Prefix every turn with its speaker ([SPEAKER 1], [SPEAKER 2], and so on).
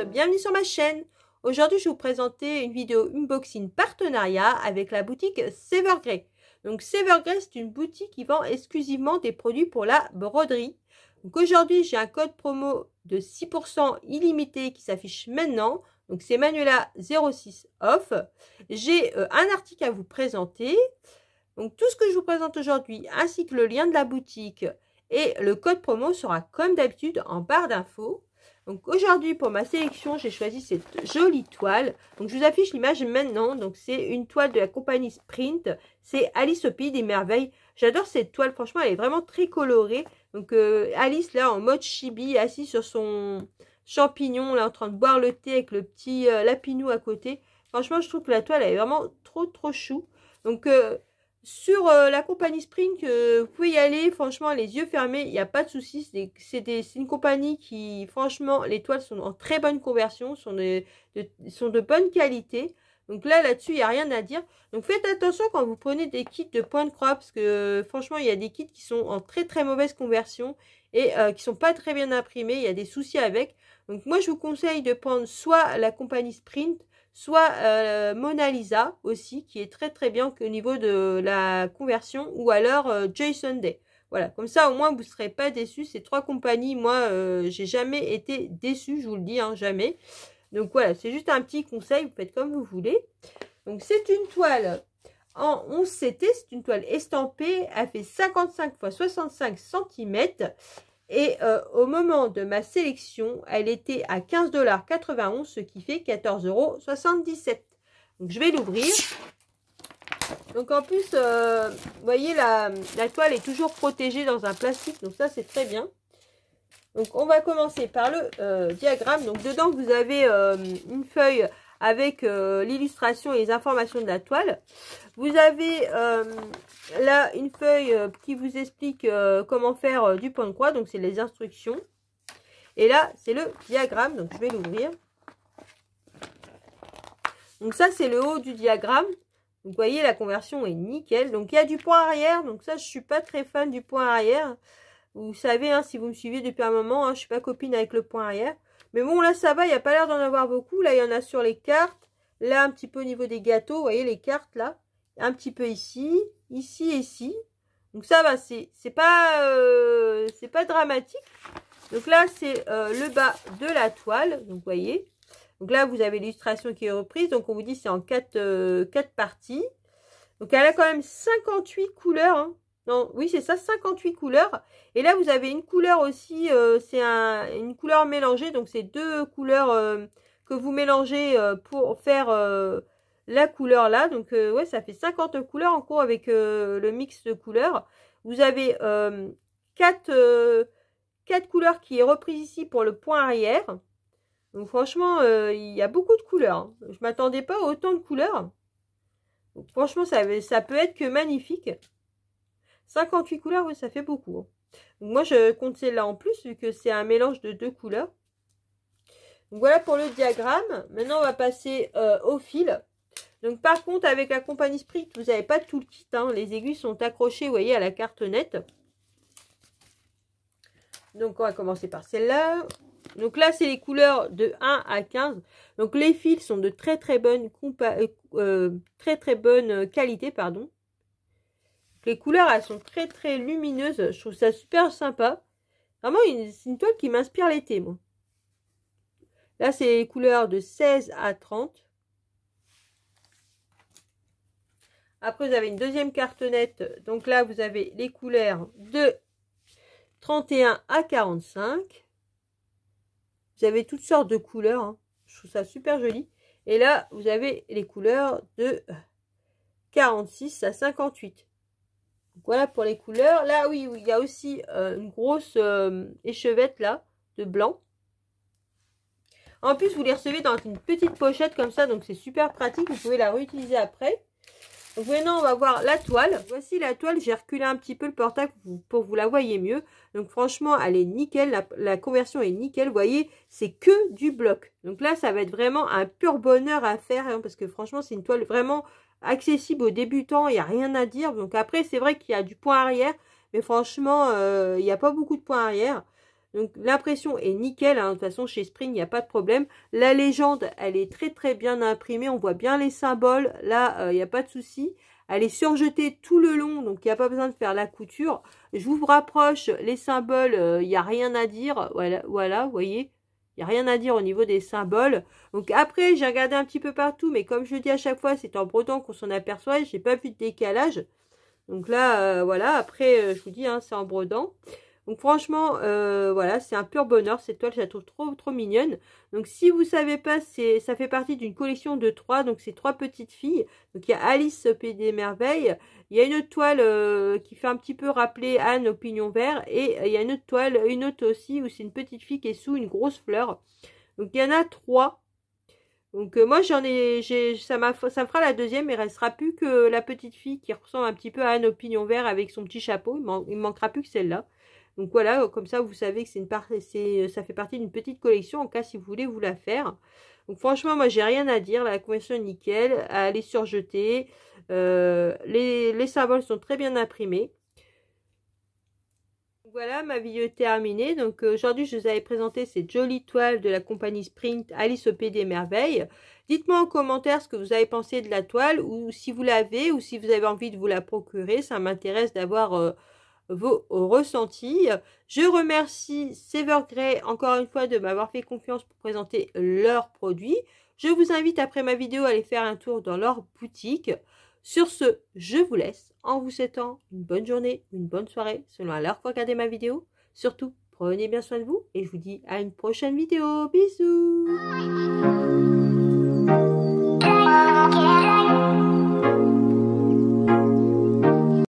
[SPEAKER 1] bienvenue sur ma chaîne. Aujourd'hui, je vais vous présenter une vidéo unboxing partenariat avec la boutique Severgrey. Donc Severgrey, c'est une boutique qui vend exclusivement des produits pour la broderie. Donc aujourd'hui, j'ai un code promo de 6% illimité qui s'affiche maintenant. Donc c'est Manuela 06 off. J'ai un article à vous présenter. Donc tout ce que je vous présente aujourd'hui, ainsi que le lien de la boutique et le code promo sera comme d'habitude en barre d'infos. Donc aujourd'hui pour ma sélection, j'ai choisi cette jolie toile. Donc je vous affiche l'image maintenant. Donc c'est une toile de la compagnie Sprint. C'est Alice au pays des merveilles. J'adore cette toile, franchement elle est vraiment très colorée. Donc Alice là en mode chibi, assise sur son champignon là en train de boire le thé avec le petit lapinou à côté. Franchement je trouve que la toile elle est vraiment trop chou. Donc sur la compagnie Sprint, vous pouvez y aller, franchement, les yeux fermés, il n'y a pas de souci. C'est une compagnie qui, franchement, les toiles sont en très bonne conversion, sont de bonne qualité. Donc là-dessus, il n'y a rien à dire. Donc faites attention quand vous prenez des kits de point de croix, parce que franchement, il y a des kits qui sont en très mauvaise conversion et qui sont pas très bien imprimés. Il y a des soucis avec. Donc moi, je vous conseille de prendre soit la compagnie Sprint, soit Mona Lisa aussi, qui est très bien au niveau de la conversion, ou alors Joy Sunday. Voilà, comme ça au moins vous ne serez pas déçus. Ces trois compagnies, moi, j'ai jamais été déçue, je vous le dis, hein, jamais. Donc voilà, c'est juste un petit conseil, vous faites comme vous voulez. Donc c'est une toile en 11 CT, c'est une toile estampée, elle fait 55 x 65 cm. Et au moment de ma sélection, elle était à 15,91 $, ce qui fait 14,77 €. Donc je vais l'ouvrir. Donc en plus, vous voyez, la toile est toujours protégée dans un plastique. Donc ça, c'est très bien. Donc on va commencer par le diagramme. Donc dedans, vous avez une feuille avec l'illustration et les informations de la toile. Vous avez là une feuille qui vous explique comment faire du point de croix. Donc c'est les instructions. Et là c'est le diagramme. Donc je vais l'ouvrir. Donc ça c'est le haut du diagramme. Donc vous voyez la conversion est nickel. Donc il y a du point arrière. Donc ça je suis pas très fan du point arrière. Vous savez hein, si vous me suivez depuis un moment, hein, je suis pas copine avec le point arrière. Mais bon, là, ça va, il n'y a pas l'air d'en avoir beaucoup. Là, il y en a sur les cartes. Là, un petit peu au niveau des gâteaux. Vous voyez, les cartes, là. Un petit peu ici. Ici et ici. Donc, ça va, c'est pas dramatique. Donc là, c'est le bas de la toile. Donc, vous voyez. Donc là, vous avez l'illustration qui est reprise. Donc, on vous dit c'est en 4 parties. Donc, elle a quand même 58 couleurs, hein. Non, oui, c'est ça, 58 couleurs. Et là, vous avez une couleur aussi, c'est une couleur mélangée. Donc, c'est deux couleurs que vous mélangez pour faire la couleur là. Donc, ouais, ça fait 50 couleurs en cours avec le mix de couleurs. Vous avez 4 couleurs qui est reprise ici pour le point arrière. Donc, franchement, il y a beaucoup de couleurs, hein. Je ne m'attendais pas à autant de couleurs. Donc, franchement, ça peut être que magnifique. 58 couleurs, oui, ça fait beaucoup, hein. Donc moi, je compte celle-là en plus, vu que c'est un mélange de 2 couleurs. Donc voilà pour le diagramme. Maintenant, on va passer au fil. Donc par contre, avec la compagnie Sprint, vous n'avez pas tout le kit, hein. Les aiguilles sont accrochées, vous voyez, à la carte nette. Donc on va commencer par celle-là. Donc là, c'est les couleurs de 1 à 15. Donc les fils sont de très bonne qualité, pardon. Les couleurs, elles sont très lumineuses. Je trouve ça super sympa. Vraiment, c'est une toile qui m'inspire l'été, moi. Là, c'est les couleurs de 16 à 30. Après, vous avez une deuxième carte nette. Donc là, vous avez les couleurs de 31 à 45. Vous avez toutes sortes de couleurs, hein. Je trouve ça super joli. Et là, vous avez les couleurs de 46 à 58. Donc voilà pour les couleurs. Là, oui, il y a aussi une grosse échevette là, de blanc. En plus, vous les recevez dans une petite pochette comme ça, donc c'est super pratique. Vous pouvez la réutiliser après. Donc maintenant, on va voir la toile. Voici la toile. J'ai reculé un petit peu le portable pour que vous la voyez mieux. Donc franchement, elle est nickel. La conversion est nickel. Vous voyez, c'est que du bloc. Donc là, ça va être vraiment un pur bonheur à faire, hein, parce que franchement, c'est une toile vraiment accessible aux débutants, il n'y a rien à dire. Donc après, c'est vrai qu'il y a du point arrière, mais franchement, il n'y a pas beaucoup de points arrière. Donc l'impression est nickel, hein. De toute façon chez Spring il n'y a pas de problème. La légende elle est très bien imprimée, on voit bien les symboles, là il n'y a pas de souci. Elle est surjetée tout le long, donc il n'y a pas besoin de faire la couture. Je vous rapproche les symboles, il n'y a rien à dire, voilà, vous voyez. Il n'y a rien à dire au niveau des symboles. Donc après j'ai regardé un petit peu partout, mais comme je le dis à chaque fois, c'est en brodant qu'on s'en aperçoit, j'ai pas vu de décalage. Donc là, voilà, après je vous dis, hein, c'est en brodant. Donc franchement, voilà, c'est un pur bonheur. Cette toile, je la trouve trop mignonne. Donc si vous savez pas, ça fait partie d'une collection de 3. Donc c'est 3 petites filles. Donc il y a Alice au Pays des Merveilles. Il y a une autre toile qui fait un petit peu rappeler Anne au Pignon Vert. Et il y a une autre toile, une autre aussi, où c'est une petite fille qui est sous une grosse fleur. Donc il y en a 3. Donc moi ça me fera la deuxième, il restera plus que la petite fille qui ressemble un petit peu à Anne au Pignon Vert avec son petit chapeau. Il manquera plus que celle-là. Donc voilà, comme ça vous savez que ça fait partie d'une petite collection en cas si vous voulez vous la faire. Donc franchement moi j'ai rien à dire, la conversion est nickel, elle est surjetée, les symboles sont très bien imprimés. Voilà, ma vidéo est terminée. Donc aujourd'hui, je vous avais présenté cette jolie toile de la compagnie Spring, Alice au Pays des Merveilles. Dites-moi en commentaire ce que vous avez pensé de la toile, ou si vous l'avez, ou si vous avez envie de vous la procurer. Ça m'intéresse d'avoir vos ressentis. Je remercie Severgrey encore une fois de m'avoir fait confiance pour présenter leurs produits. Je vous invite après ma vidéo à aller faire un tour dans leur boutique. Sur ce, je vous laisse en vous souhaitant une bonne journée, une bonne soirée, selon l'heure que vous regardez ma vidéo. Surtout, prenez bien soin de vous et je vous dis à une prochaine vidéo. Bisous!